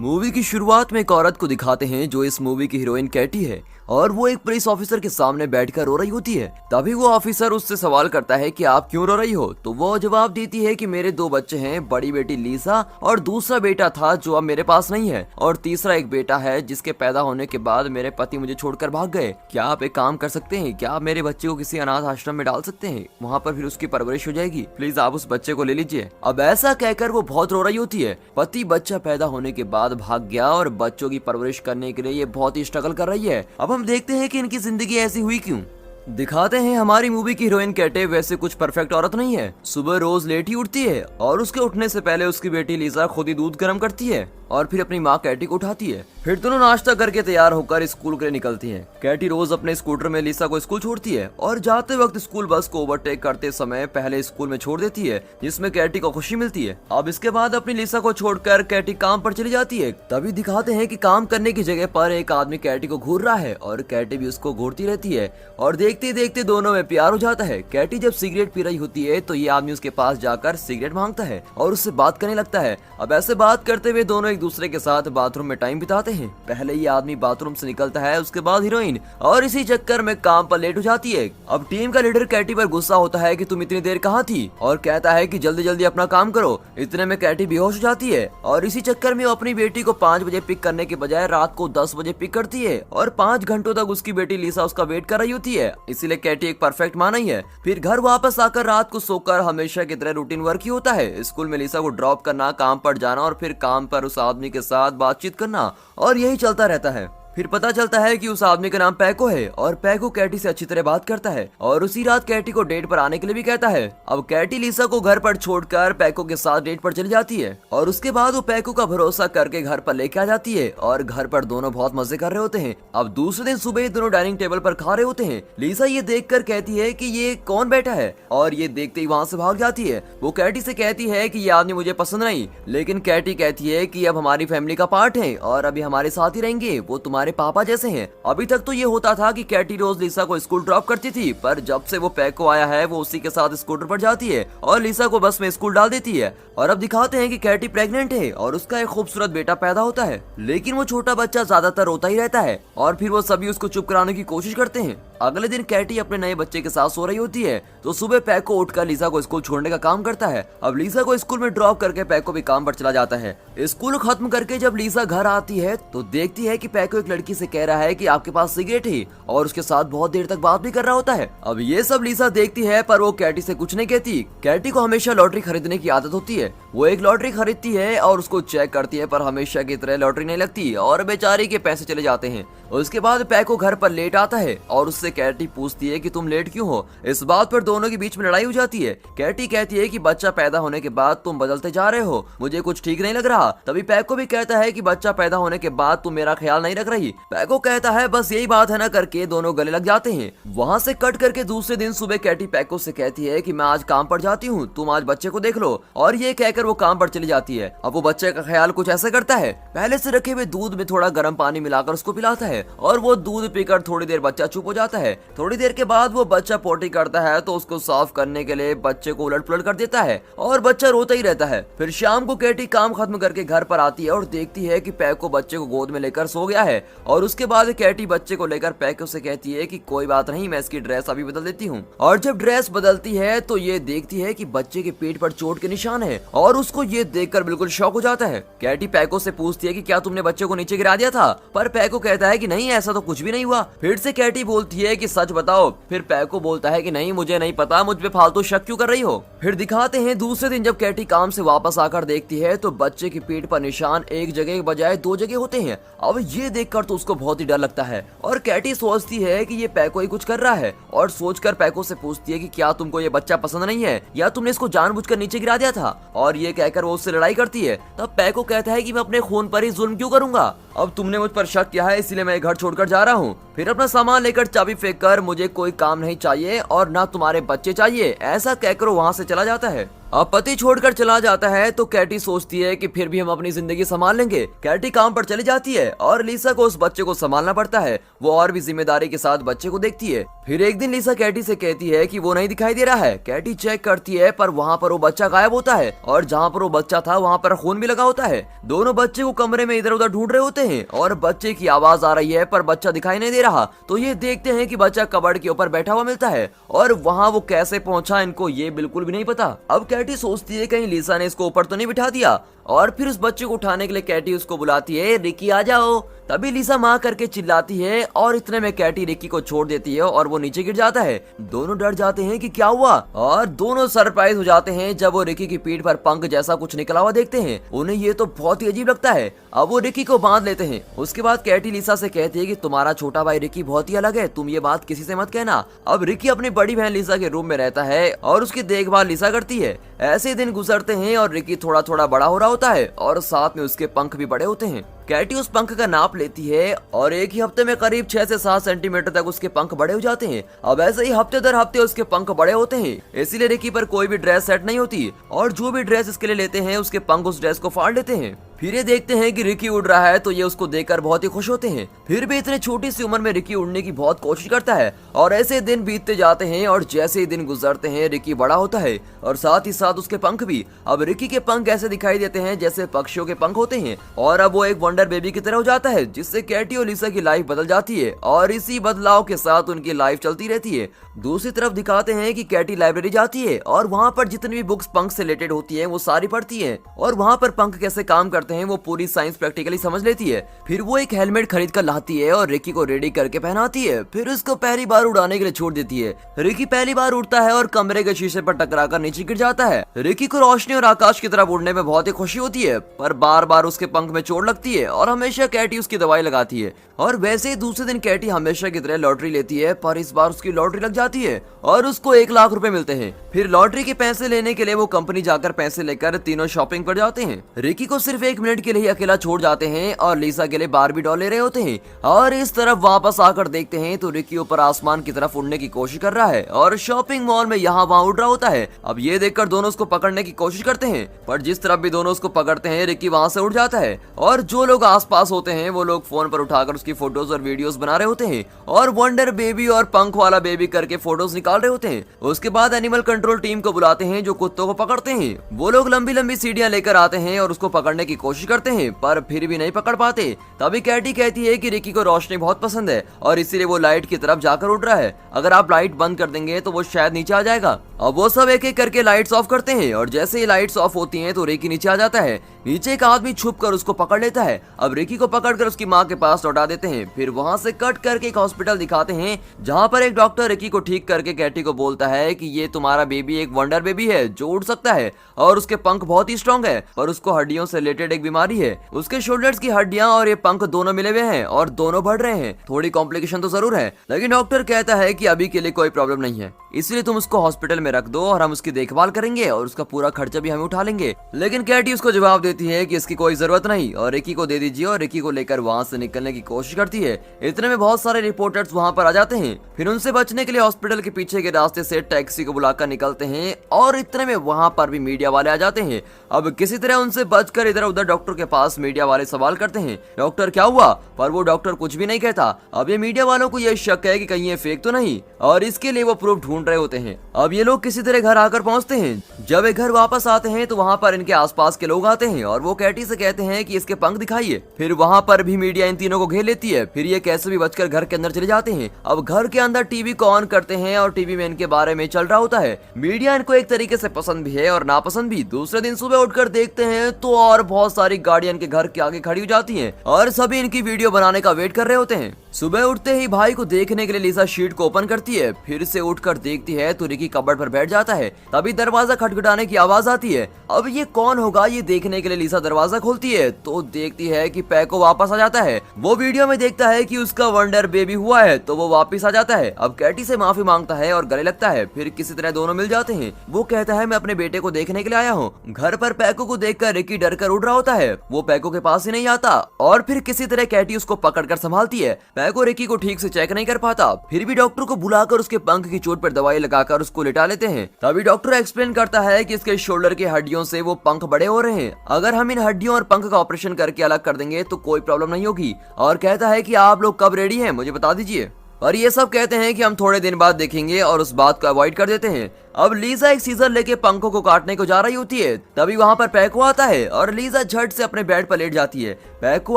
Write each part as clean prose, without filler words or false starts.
Movie की शुरुआत में एक औरत को दिखाते हैं जो इस मूवी की हीरोइन कैटी है और वो एक पुलिस ऑफिसर के सामने बैठकर रो रही होती है। तभी वो ऑफिसर उससे सवाल करता है कि आप क्यों रो रही हो, तो वो जवाब देती है कि मेरे दो बच्चे हैं, बड़ी बेटी लीसा और दूसरा बेटा था जो अब मेरे पास नहीं है, और तीसरा एक बेटा है जिसके पैदा होने के बाद मेरे पति मुझे छोड़कर भाग गए। क्या आप एक काम कर सकते हैं, क्या आप मेरे बच्चे को किसी अनाथ आश्रम में डाल सकते हैं, वहाँ पर फिर उसकी परवरिश हो जाएगी, प्लीज आप उस बच्चे को ले लीजिए। अब ऐसा कहकर वो बहुत रो रही होती है। पति बच्चा पैदा होने के बाद भाग गया और बच्चों की परवरिश करने के लिए ये बहुत ही स्ट्रगल कर रही है। अब हम देखते हैं कि इनकी जिंदगी ऐसी हुई क्यों। दिखाते हैं हमारी मूवी की हीरोइन कैटे वैसे कुछ परफेक्ट औरत नहीं है। सुबह रोज लेट ही उठती है और उसके उठने से पहले उसकी बेटी लीजा खुद ही दूध गर्म करती है और फिर अपनी माँ कैटी को उठाती है। फिर दोनों नाश्ता करके तैयार होकर स्कूल के लिए निकलती हैं। कैटी रोज अपने स्कूटर में लीसा को स्कूल छोड़ती है और जाते वक्त स्कूल बस को ओवरटेक करते समय पहले स्कूल में छोड़ देती है, जिसमें कैटी को खुशी मिलती है। अब इसके बाद अपनी लीसा को छोड़कर कैटी काम पर चली जाती है। तभी दिखाते हैं कि काम करने की जगह पर एक आदमी कैटी को घूर रहा है और कैटी भी उसको घूरती रहती है और देखते देखते दोनों में प्यार हो जाता है। कैटी जब सिगरेट पी रही होती है तो ये आदमी उसके पास जाकर सिगरेट मांगता है और उससे बात करने लगता है। अब ऐसे बात करते हुए दोनों एक दूसरे के साथ बाथरूम में टाइम बिताते हैं। पहले ये आदमी बाथरूम से निकलता है, उसके बाद हीरोइन, और इसी चक्कर में काम पर लेट हो जाती है। अब टीम का लीडर कैटी पर गुस्सा होता है कि तुम इतनी देर कहाँ थी, और कहता है कि जल्दी जल्दी अपना काम करो। इतने में कैटी बेहोश हो जाती है और इसी चक्कर में वो अपनी बेटी को 5 बजे पिक करने के बजाय रात को 10 बजे पिक करती है और 5 घंटों तक उसकी बेटी लीसा उसका वेट कर रही होती है। इसीलिए कैटी एक परफेक्ट माँ नहीं है। फिर घर वापस आकर रात को सोकर हमेशा की तरह रूटीन वर्क ही होता है। स्कूल में लीसा को ड्रॉप करना, काम पर जाना और फिर काम पर उस आदमी के साथ बातचीत करना, और यही चलता रहता है। फिर पता चलता है कि उस आदमी का नाम पैको है और पैको कैटी से अच्छी तरह बात करता है और उसी रात कैटी को डेट पर आने के लिए भी कहता है। अब कैटी लीसा को घर पर छोड़कर पैको के साथ डेट पर चली जाती है और उसके बाद वो पैको का भरोसा करके घर पर लेके आ जाती है और घर पर दोनों बहुत मजे कर रहे होते हैं। अब दूसरे दिन सुबह दोनों डाइनिंग टेबल पर खा रहे होते हैं। लीसा ये देखकर कहती है कि ये कौन बैठा है और ये देखते ही वहाँ से भाग जाती है। वो कैटी से कहती है कि ये आदमी मुझे पसंद नहीं, लेकिन कैटी कहती है कि अब हमारी फैमिली का पार्ट है और अभी हमारे साथ ही रहेंगे, वो तुम्हारे पापा जैसे हैं। अभी तक तो ये होता था कि कैटी रोज लीसा को स्कूल ड्रॉप करती थी, पर जब से वो पैको आया है वो उसी के साथ स्कूटर पर जाती है और लीसा को बस में स्कूल डाल देती है। और अब दिखाते हैं कि कैटी प्रेग्नेंट है और उसका एक खूबसूरत बेटा पैदा होता है, लेकिन वो छोटा बच्चा ज्यादातर रोता ही रहता है और फिर वो सभी उसको चुप कराने की कोशिश करते हैं। अगले दिन कैटी अपने नए बच्चे के साथ सो रही होती है तो सुबह पैको उठकर लीसा को स्कूल छोड़ने का काम करता है। अब लीसा को स्कूल में ड्रॉप करके पैको भी काम पर चला जाता है। स्कूल खत्म करके जब लीसा घर आती है तो देखती है कि पैको एक लड़की से कह रहा है कि आपके पास सिगरेट है और उसके साथ बहुत देर तक बात भी कर रहा होता है। अब ये सब लीसा देखती है पर वो कैटी से कुछ नहीं कहती। कैटी को हमेशा लॉटरी खरीदने की आदत होती है। वो एक लॉटरी खरीदती है और उसको चेक करती है पर हमेशा की तरह लॉटरी नहीं लगती और बेचारी के पैसे चले जाते हैं। उसके बाद पैको घर पर लेट आता है और उससे कैटी पूछती है कि तुम लेट क्यों हो। इस बात पर दोनों के बीच में लड़ाई हो जाती है। कैटी कहती है कि बच्चा पैदा होने के बाद तुम बदलते जा रहे हो, मुझे कुछ ठीक नहीं लग रहा। तभी पैको भी कहता है कि बच्चा पैदा होने के बाद तुम मेरा ख्याल नहीं रख रही। पैको कहता है बस यही बात है ना, करके दोनों गले लग जाते हैं। वहाँ से कट करके दूसरे दिन सुबह कैटी पैको से कहती है कि मैं आज काम पर जाती हूँ, तुम आज बच्चे को देख लो, और ये कहकर वो काम पर चली जाती है। अब वो बच्चे का ख्याल कुछ ऐसा करता है, पहले से रखे हुए दूध में थोड़ा गर्म पानी मिलाकर उसको पिलाता है और वो दूध पीकर थोड़ी देर बच्चा चुप हो जाता है। थोड़ी देर के बाद वो बच्चा पोटी करता है तो उसको साफ करने के लिए बच्चे को उलट पुलट कर देता है और बच्चा रोता ही रहता है। फिर शाम को कैटी काम खत्म करके घर पर आती है और देखती है कि पैको बच्चे को गोद में लेकर सो गया है और उसके बाद कैटी बच्चे को लेकर पैको से कहती है कि कोई बात नहीं, मैं इसकी ड्रेस अभी बदल देती हूँ। और जब ड्रेस बदलती है तो ये देखती है कि बच्चे के पेट पर चोट के निशान है और उसको ये देखकर बिल्कुल शॉक हो जाता है। कैटी पैको से पूछती है कि क्या तुमने बच्चे को नीचे गिरा दिया था, पर पैको कहता है कि नहीं, ऐसा तो कुछ भी नहीं हुआ। फिर से कैटी बोलती है कि सच बताओ। फिर पैको बोलता है कि नहीं, मुझे नहीं पता, मुझ पे फालतू शक क्यों कर रही हो। फिर दिखाते हैं दूसरे दिन जब कैटी काम से वापस आकर देखती है तो बच्चे के पेट पर निशान एक जगह के बजाय 2 जगह होते हैं। अब ये देखकर तो उसको बहुत ही डर लगता है और कैटी सोचती है कि ये पैको ही कुछ कर रहा है और सोचकर पैको से पूछती है कि क्या तुमको ये बच्चा पसंद नहीं है या तुमने इसको जानबूझकर नीचे गिरा दिया था, और ये कहकर वो उससे लड़ाई करती है। तब पैको कहता है कि मैं अपने खून पर ही जुल्म क्यों करूंगा, अब तुमने मुझ पर शक किया है इसलिए मैं घर छोड़कर जा रहा हूँ। फिर अपना सामान लेकर चाबी फेंक कर मुझे कोई काम नहीं चाहिए और ना तुम्हारे बच्चे चाहिए ऐसा कहकर वहाँ से चला जाता है। अब पति छोड़कर चला जाता है तो कैटी सोचती है कि फिर भी हम अपनी जिंदगी संभाल लेंगे। कैटी काम पर चली जाती है और लीसा को उस बच्चे को संभालना पड़ता है। वो और भी जिम्मेदारी के साथ बच्चे को देखती है। फिर एक दिन लीसा कैटी से कहती है कि वो नहीं दिखाई दे रहा है। कैटी चेक करती है पर वहाँ पर वो बच्चा गायब होता है और जहाँ पर वो बच्चा था वहाँ पर खून भी लगा होता है। दोनों बच्चे को कमरे में इधर उधर ढूंढ रहे होते हैं और बच्चे की आवाज आ रही है पर बच्चा दिखाई नहीं दे रहा। तो ये देखते हैं कि बच्चा कबर्ड के ऊपर बैठा हुआ मिलता है और वहाँ वो कैसे पहुंचा इनको ये बिल्कुल भी नहीं पता। अब कैटी सोचती है कहीं लीसा ने इसको ऊपर तो नहीं बिठा दिया और फिर उस बच्चे को उठाने के लिए कैटी उसको बुलाती है, रिकी आ जाओ। तभी लीसा माँ करके चिल्लाती है और इतने में कैटी रिकी को छोड़ देती है और वो नीचे गिर जाता है। दोनों डर जाते हैं कि क्या हुआ और दोनों सरप्राइज हो जाते हैं जब वो रिकी की पीठ पर पंख जैसा कुछ निकला हुआ देखते हैं। उन्हें ये तो बहुत ही अजीब लगता है। अब वो रिकी को बांध लेते हैं। उसके बाद कैटी लीसा से कहती है कि तुम्हारा छोटा भाई रिकी बहुत ही अलग है, तुम ये बात किसी से मत कहना। अब रिकी अपनी बड़ी बहन लीसा के रूम में रहता है और उसकी देखभाल लीसा करती है। ऐसे दिन गुजरते हैं और रिकी थोड़ा थोड़ा बड़ा हो रहा होता है और साथ में उसके पंख भी बड़े होते हैं। कैटी उस पंख का नाप लेती है और एक ही हफ्ते में करीब 6 से 7 सेंटीमीटर तक उसके पंख बड़े हो जाते हैं। अब ऐसे ही हफ्ते दर हफ्ते उसके पंख बड़े होते हैं, इसीलिए रिकी पर कोई भी ड्रेस सेट नहीं होती और जो भी ड्रेस इसके लिए लेते हैं उसके पंख उस ड्रेस को फाड़ लेते हैं। फिर ये देखते हैं कि रिकी उड़ रहा है तो ये उसको देखकर बहुत ही खुश होते हैं। फिर भी इतने छोटी सी उम्र में रिकी उड़ने की बहुत कोशिश करता है और ऐसे दिन बीतते जाते हैं और जैसे ही दिन गुजरते हैं रिकी बड़ा होता है और साथ ही साथ उसके पंख भी। अब रिकी के पंख ऐसे दिखाई देते हैं जैसे पक्षियों के पंख होते हैं और अब वो एक वंडर बेबी की तरह हो जाता है, जिससे कैटी और लीसा की लाइफ बदल जाती है और इसी बदलाव के साथ उनकी लाइफ चलती रहती है। दूसरी तरफ दिखाते हैं कि कैटी लाइब्रेरी जाती है और वहाँ पर जितनी भी बुक्स पंख से रिलेटेड होती है वो सारी पढ़ती है और वहाँ पर पंख कैसे काम करते हैं वो पूरी साइंस प्रैक्टिकली समझ लेती है। फिर वो एक हेलमेट खरीद कर लाती है और रिकी को रेडी करके पहनाती है। फिर उसको पहली बार उड़ाने के लिए छोड़ देती है। रिकी पहली बार उड़ता है और कमरे के शीशे पर टकराकर नीचे गिर जाता है। रिकी को रोशनी और आकाश की तरफ उड़ने में बहुत ही खुशी होती है पर बार बार उसके पंख में चोट लगती है और हमेशा कैटी उसकी दवाई लगाती है। और वैसे ही दूसरे दिन कैटी हमेशा की तरह लॉटरी लेती है पर इस बार उसकी लॉटरी लग जाती है और उसको 1 लाख रुपए मिलते हैं। फिर लॉटरी के पैसे लेने के लिए वो कंपनी जाकर पैसे लेकर तीनों शॉपिंग पर जाते हैं। रिकी को सिर्फ 1 मिनट के लिए अकेला छोड़ जाते हैं और लीसा के लिए बारबी डॉल ले रहे होते हैं और इस तरफ वापस आकर देखते हैं तो रिकी ऊपर आसमान की तरफ उड़ने की कोशिश कर रहा है और शॉपिंग मॉल में यहाँ वहाँ उड़ रहा होता है। अब ये देखकर दोनों उसको पकड़ने की कोशिश करते हैं पर जिस तरफ भी दोनों उसको पकड़ते हैं रिकी वहाँ से उड़ जाता है और जो लोग आसपास होते हैं वो लोग फोन पर उठाकर उसकी फोटोज और वीडियोस बना रहे होते हैं और वंडर बेबी और पंख वाला बेबी करके फोटोज निकाल रहे होते हैं। उसके बाद एनिमल कंट्रोल टीम को बुलाते हैं जो कुत्तों को पकड़ते हैं। वो लोग लंबी लंबी सीढ़ियां लेकर आते हैं और उसको पकड़ने की कोशिश करते हैं पर फिर भी नहीं पकड़ पाते। तभी कैटी कहती है कि रिकी को रोशनी बहुत पसंद है और इसीलिए वो लाइट की तरफ जाकर उड़ रहा है। अगर आप लाइट बंद कर देंगे तो वो शायद नीचे आ जाएगा। अब वो सब एक एक करके लाइट्स ऑफ करते हैं और जैसे ही लाइट्स ऑफ होती हैं तो रिकी नीचे आ जाता है। नीचे एक आदमी छुप कर उसको पकड़ लेता है। अब रिकी को पकड़कर उसकी माँ के पास लौटा देते हैं। फिर वहाँ से कट करके एक हॉस्पिटल दिखाते हैं जहाँ पर एक डॉक्टर रिकी को ठीक करके कैटी को बोलता है कि ये तुम्हारा बेबी एक वंडर बेबी है जो उड़ सकता है और उसके पंख बहुत ही स्ट्रॉन्ग है पर उसको हड्डियों से रिलेटेड एक बीमारी है। उसके शोल्डर्स की हड्डियां और ये पंख दोनों मिले हुए हैं और दोनों बढ़ रहे हैं। थोड़ी कॉम्प्लिकेशन तो जरूर है लेकिन डॉक्टर कहता है कि अभी के लिए कोई प्रॉब्लम नहीं है, इसलिए तुम उसको हॉस्पिटल में रख दो और हम उसकी देखभाल करेंगे और उसका पूरा खर्चा भी हम उठा लेंगे। लेकिन कैटी उसको जवाब देती है कि इसकी कोई जरूरत नहीं और रिकी को दे दीजिए और रिकी को लेकर वहाँ से निकलने की कोशिश करती है। इतने में बहुत सारे रिपोर्टर्स वहाँ पर आ जाते हैं। फिर उनसे बचने के लिए हॉस्पिटल के पीछे के रास्ते से टैक्सी को बुलाकर निकलते हैं और इतने में वहाँ पर भी मीडिया वाले आ जाते हैं। अब किसी तरह उनसे बचकर इधर उधर डॉक्टर के पास मीडिया वाले सवाल करते हैं, डॉक्टर क्या हुआ? पर वो डॉक्टर कुछ भी नहीं कहता। अब ये मीडिया वालों को ये शक है कि कहीं ये फेक तो नहीं और इसके लिए वो प्रूफ ढूंढ रहे होते हैं। अब ये लोग किसी तरह घर आकर पहुंचते हैं। जब ये घर वापस आते हैं तो वहाँ पर इनके आसपास के लोग आते हैं और वो कैटी से कहते हैं कि इसके पंख दिखाइए। फिर वहाँ पर भी मीडिया इन तीनों को घेर लेती है। फिर ये कैसे भी बचकर घर के अंदर चले जाते हैं। अब घर के अंदर टीवी को ऑन करते हैं और टीवी में इनके बारे में चल रहा होता है। मीडिया इनको एक तरीके से पसंद भी है और नापसंद भी। दूसरे दिन सुबह उठकर देखते हैं तो और बहुत सारी गाड़ियां इनके घर के आगे खड़ी हो जाती हैं और सभी इनकी वीडियो बनाने का वेट कर रहे होते हैं। सुबह उठते ही भाई को देखने के लिए लीसा शीट को ओपन करती है। फिर से उठकर देखती है तो रिकी कबर्ड पर बैठ जाता है। तभी दरवाजा खटखटाने की आवाज आती है। अब ये कौन होगा ये देखने के लिए लीसा दरवाजा खोलती है तो देखती है कि पैको वापस आ जाता है। वो वीडियो में देखता है कि उसका वंडर बेबी हुआ है तो वो वापस आ जाता है। अब कैटी से माफी मांगता है और गले लगता है। फिर किसी तरह दोनों मिल जाते हैं। वो कहता है मैं अपने बेटे को देखने के लिए आया हूँ। घर पर पैको को देखकर रिकी डर कर उड़ रहा होता है। वो पैको के पास ही नहीं आता और फिर किसी तरह कैटी उसको पकड़ कर संभालती है। पैको रिकी को ठीक से चेक नहीं कर पाता। फिर भी डॉक्टर को बुलाकर उसके पंख की चोट पर दवाई लगाकर उसको लिटा लेते हैं। तभी डॉक्टर एक्सप्लेन करता है कि इसके शोल्डर की हड्डियों से वो पंख बड़े हो रहे हैं। अगर हम इन हड्डियों और पंख का ऑपरेशन करके अलग कर देंगे तो कोई प्रॉब्लम नहीं होगी। और कहता है कि आप लोग कब रेडी हैं, मुझे बता दीजिए। और ये सब कहते हैं कि हम थोड़े दिन बाद देखेंगे और उस बात को अवॉइड कर देते हैं। अब लीजा एक सीजर लेके पंखों को काटने को जा रही होती है। तभी वहाँ पर पैको आता है और लीजा झट से अपने बेड पर लेट जाती है। पैको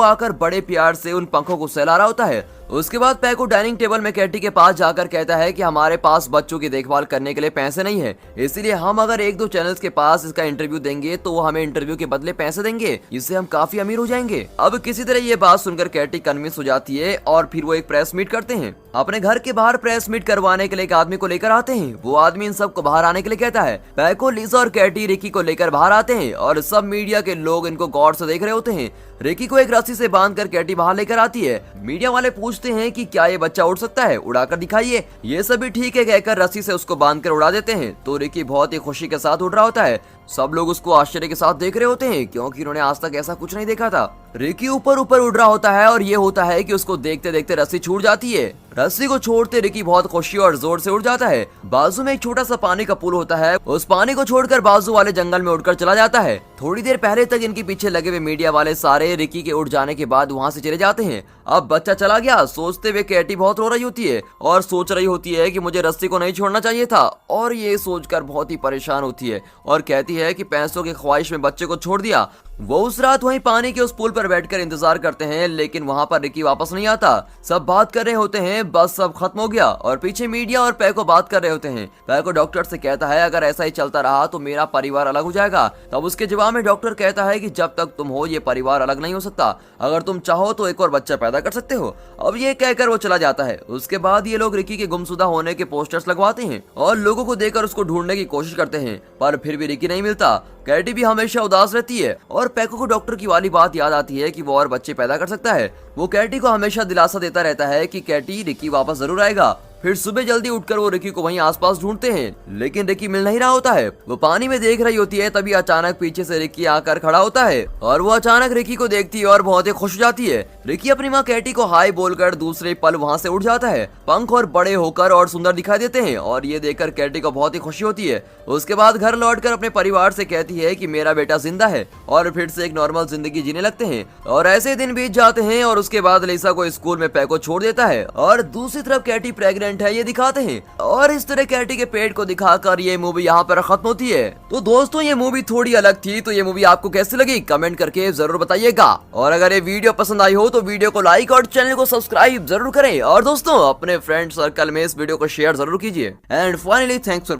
आकर बड़े प्यार से उन पंखों को सहला रहा होता है। उसके बाद पैको डाइनिंग टेबल में कैटी के पास जाकर कहता है कि हमारे पास बच्चों की देखभाल करने के लिए पैसे नहीं है, इसलिए हम अगर एक दो चैनल्स के पास इसका इंटरव्यू देंगे तो वो हमें इंटरव्यू के बदले पैसे देंगे, इससे हम काफी अमीर हो जाएंगे। अब किसी तरह ये बात सुनकर कैटी कन्विंस हो जाती है और फिर वो एक प्रेस मीट करते हैं। अपने घर के बाहर प्रेस मीट करवाने के लिए एक आदमी को लेकर आते हैं। वो आदमी इन सबको बाहर आने के लिए कहता है। पैको, लीजा और कैटी रिकी को लेकर बाहर आते हैं और सब मीडिया के लोग इनको गौर से देख रहे होते हैं। रिकी को एक रस्सी से बांधकर कैटी बाहर लेकर आती है। मीडिया वाले पूछते हैं कि क्या ये बच्चा उड़ सकता है, उड़ाकर दिखाइए। ये सभी ठीक है कहकर रस्सी से उसको बांधकर उड़ा देते हैं। तो रिकी बहुत ही खुशी के साथ उड़ रहा होता है। सब लोग उसको आश्चर्य के साथ देख रहे होते हैं क्योंकि उन्होंने आज तक ऐसा कुछ नहीं देखा था। रिकी ऊपर ऊपर उड़ रहा होता है और ये होता है कि उसको देखते देखते रस्सी छूट जाती है। रस्सी को छोड़ते रिकी बहुत खुशी और जोर से उड़ जाता है। बाजू में एक छोटा सा पानी का पुल होता है, उस पानी को छोड़कर बाजू वाले जंगल में उड़कर चला जाता है। थोड़ी देर पहले तक इनके पीछे लगे हुए मीडिया वाले सारे रिकी के उड़ जाने के बाद वहाँ से चले जाते हैं। अब बच्चा चला गया सोचते हुए कैटी बहुत रो रही होती है और सोच रही होती है कि मुझे रस्सी को नहीं छोड़ना चाहिए था, और ये सोचकर बहुत ही परेशान होती है और कहती है कि पैसों की ख्वाहिश में बच्चे को छोड़ दिया। वो उस रात वहीं पानी के उस पुल पर बैठकर इंतजार करते हैं, लेकिन वहाँ पर रिकी वापस नहीं आता। सब बात कर रहे होते हैं बस सब खत्म हो गया और पीछे मीडिया और पैको बात कर रहे होते हैं। पैको डॉक्टर से कहता है अगर ऐसा ही चलता रहा तो मेरा परिवार अलग हो जाएगा। तब उसके जवाब में डॉक्टर कहता है कि जब तक तुम हो ये परिवार अलग नहीं हो सकता, अगर तुम चाहो तो एक और बच्चा पैदा कर सकते हो। अब ये कहकर वो चला जाता है। उसके बाद ये लोग रिकी के गुमशुदा होने के पोस्टर्स लगवाते हैं और लोगों को देखकर उसको ढूंढने की कोशिश करते हैं, पर फिर भी रिकी नहीं मिलता। कैटी भी हमेशा उदास रहती है और पैको को डॉक्टर की वाली बात याद आती है कि वो और बच्चे पैदा कर सकता है। वो कैटी को हमेशा दिलासा देता रहता है कि कैटी, रिकी वापस जरूर आएगा। फिर सुबह जल्दी उठकर वो रिकी को वहीं आसपास ढूंढते हैं, लेकिन रिकी मिल नहीं रहा होता है। वो पानी में देख रही होती है, तभी अचानक पीछे से रिकी आकर खड़ा होता है और वो अचानक रिकी को देखती है और बहुत ही खुश हो जाती है। रिकी अपनी माँ कैटी को हाय बोलकर दूसरे पल वहाँ से उड़ जाता है। पंख और बड़े होकर और सुंदर दिखाई देते हैं और ये देखकर कैटी को बहुत ही खुशी होती है। उसके बाद घर लौटकर अपने परिवार से कहती है कि मेरा बेटा जिंदा है, और फिर से एक नॉर्मल जिंदगी जीने लगते हैं। और ऐसे दिन बीत जाते हैं और उसके बाद लीसा को स्कूल में पैको छोड़ देता है और दूसरी तरफ कैटी प्रेग्नेंट है ये दिखाते हैं। और इस तरह कैटी के पेट को दिखाकर ये मूवी यहाँ पर खत्म होती है। तो दोस्तों ये मूवी थोड़ी अलग थी, तो ये मूवी आपको कैसी लगी कमेंट करके जरूर बताइएगा। और अगर ये वीडियो पसंद आई हो तो वीडियो को लाइक और चैनल को सब्सक्राइब जरूर करें। और दोस्तों अपने फ्रेंड सर्कल में इस वीडियो को शेयर जरूर कीजिए। And finally thanks for